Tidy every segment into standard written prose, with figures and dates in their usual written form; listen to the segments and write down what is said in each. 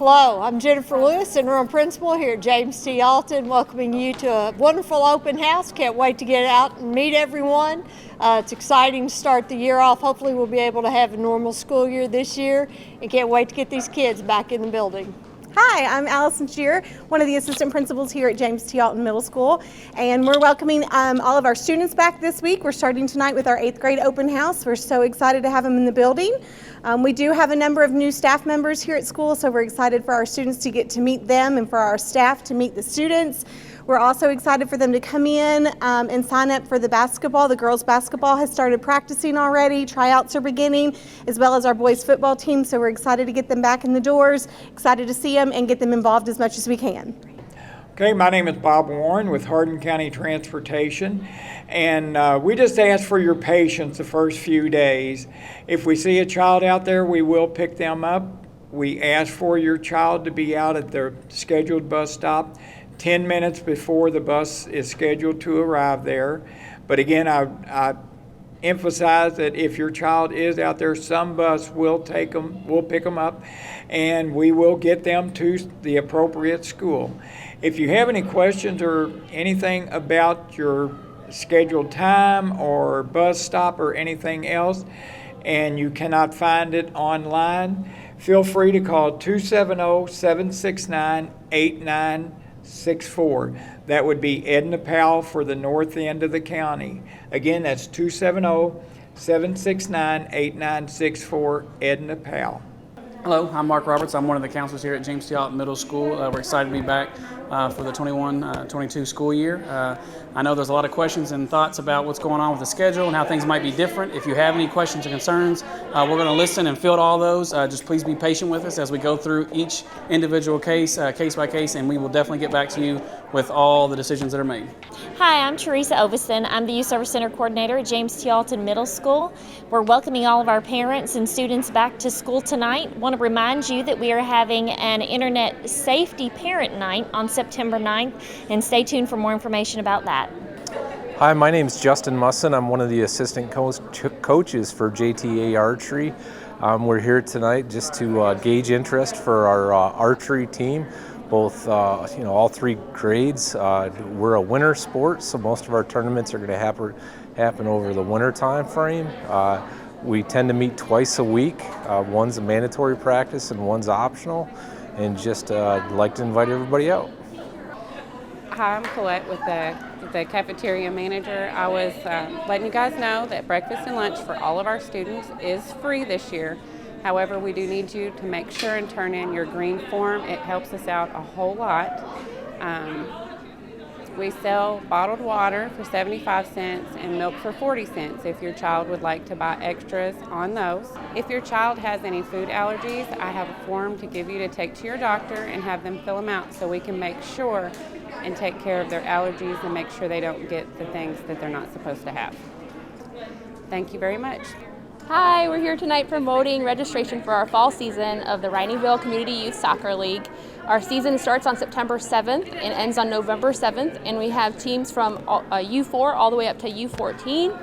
Hello, I'm Jennifer Lewis, interim principal here at James T. Alton, welcoming you to a wonderful open house. Can't wait to get out and meet everyone. It's exciting to start the year off. Hopefully we'll be able to have a normal school year this year, and can't wait to get these kids back in the building. Hi, I'm Allison, Scherer, one of the assistant principals here at James T. Alton Middle School, and we're welcoming all of our students back this week. We're starting tonight with our 8th grade open house. We're so excited to have them in the building. We do have a number of new staff members here at school, so we're excited for our students to get to meet them and for our staff to meet the students. We're also excited for them to come in and sign up for the basketball. The girls basketball has started practicing already. Tryouts are beginning, as well as our boys football team. So we're excited to get them back in the doors, excited to see them and get them involved as much as we can. Okay, my name is Bob Warren with Hardin County Transportation, and we just ask for your patience the first few days. If we see a child out there, we will pick them up. We ask for your child to be out at their scheduled bus stop 10 minutes before the bus is scheduled to arrive there. But again, I emphasize that if your child is out there, some bus will pick them up, and we will get them to the appropriate school. If you have any questions or anything about your scheduled time or bus stop or anything else, and you cannot find it online, feel free to call 270-769-8964. That would be Edna Powell for the north end of the county. Again, that's 270-769-8964, Edna Powell. Hello, I'm Mark Roberts. I'm one of the counselors here at James T. Alton Middle School. We're excited to be back for the 21-22 school year. I know there's a lot of questions and thoughts about what's going on with the schedule and how things might be different. If you have any questions or concerns, we're going to listen and field all those. Just please be patient with us as we go through each individual case by case, and we will definitely get back to you with all the decisions that are made. Hi, I'm Theresa Ovesen. I'm the Youth Service Center Coordinator at James T. Alton Middle School. We're welcoming all of our parents and students back to school tonight. Want to remind you that we are having an Internet Safety Parent Night on September 9th, and stay tuned for more information about that. Hi, my name is Justin Musson. I'm one of the assistant coaches for JTA Archery. We're here tonight just to gauge interest for our archery team. Both, all 3 grades. We're a winter sport, so most of our tournaments are going to happen over the winter time frame. We tend to meet twice a week. One's a mandatory practice and one's optional, and just like to invite everybody out. Hi, I'm Colette with the cafeteria manager. I was letting you guys know that breakfast and lunch for all of our students is free this year. However, we do need you to make sure and turn in your green form. It helps us out a whole lot. We sell bottled water for 75 cents and milk for 40 cents if your child would like to buy extras on those. If your child has any food allergies, I have a form to give you to take to your doctor and have them fill them out so we can make sure and take care of their allergies and make sure they don't get the things that they're not supposed to have. Thank you very much. Hi, we're here tonight promoting registration for our fall season of the Rineyville Community Youth Soccer League. Our season starts on September 7th and ends on November 7th, and we have teams from U4 all the way up to U14.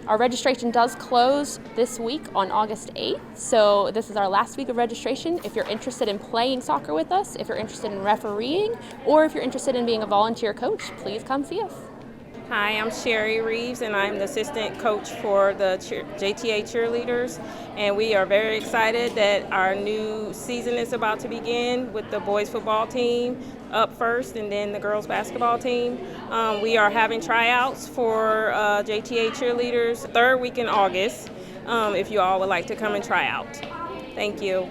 Our registration does close this week on August 8th, so this is our last week of registration. If you're interested in playing soccer with us, if you're interested in refereeing, or if you're interested in being a volunteer coach, please come see us. Hi, I'm Sherry Reeves, and I'm the assistant coach for the JTA cheerleaders, and we are very excited that our new season is about to begin with the boys football team up first and then the girls basketball team. We are having tryouts for JTA cheerleaders 3rd week in August, if you all would like to come and try out. Thank you.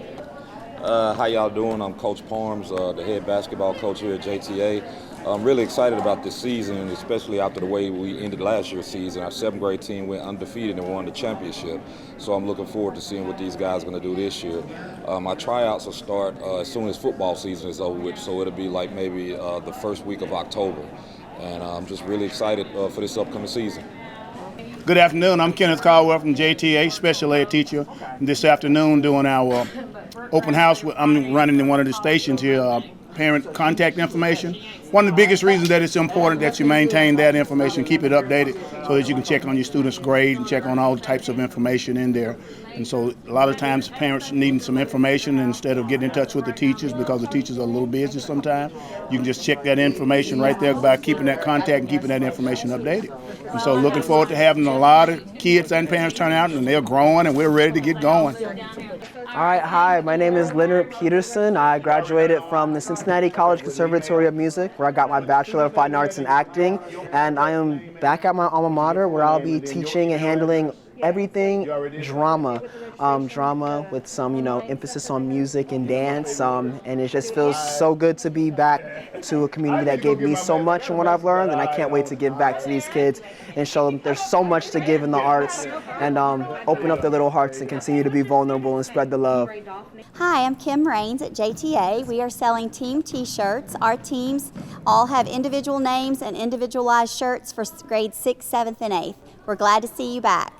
How y'all doing? I'm Coach Parms, the head basketball coach here at JTA. I'm really excited about this season, especially after the way we ended last year's season. Our 7th grade team went undefeated and won the championship. So I'm looking forward to seeing what these guys are going to do this year. My tryouts will start as soon as football season is over with, so it'll be like maybe the 1st week of October. And I'm just really excited for this upcoming season. Good afternoon. I'm Kenneth Caldwell from JTA, special ed teacher. This afternoon doing our open house. I'm running in one of the stations here, parent contact information. One of the biggest reasons that it's important that you maintain that information, keep it updated, so that you can check on your students' grade and check on all types of information in there. And so a lot of times parents needing some information, instead of getting in touch with the teachers because the teachers are a little busy sometimes, you can just check that information right there by keeping that contact and keeping that information updated. And so looking forward to having a lot of kids and parents turn out, and they're growing and we're ready to get going. All right, hi, my name is Leonard Peterson. I graduated from the Cincinnati College Conservatory of Music, where I got my Bachelor of Fine Arts in Acting, and I am back at my alma mater, where I'll be teaching and handling everything drama with some, emphasis on music and dance, and it just feels so good to be back to a community that gave me so much in what I've learned, and I can't wait to give back to these kids and show them there's so much to give in the arts, and open up their little hearts and continue to be vulnerable and spread the love. Hi, I'm Kim Raines at JTA. We are selling team t-shirts. Our teams all have individual names and individualized shirts for grades 6th, 7th, and 8th. We're glad to see you back.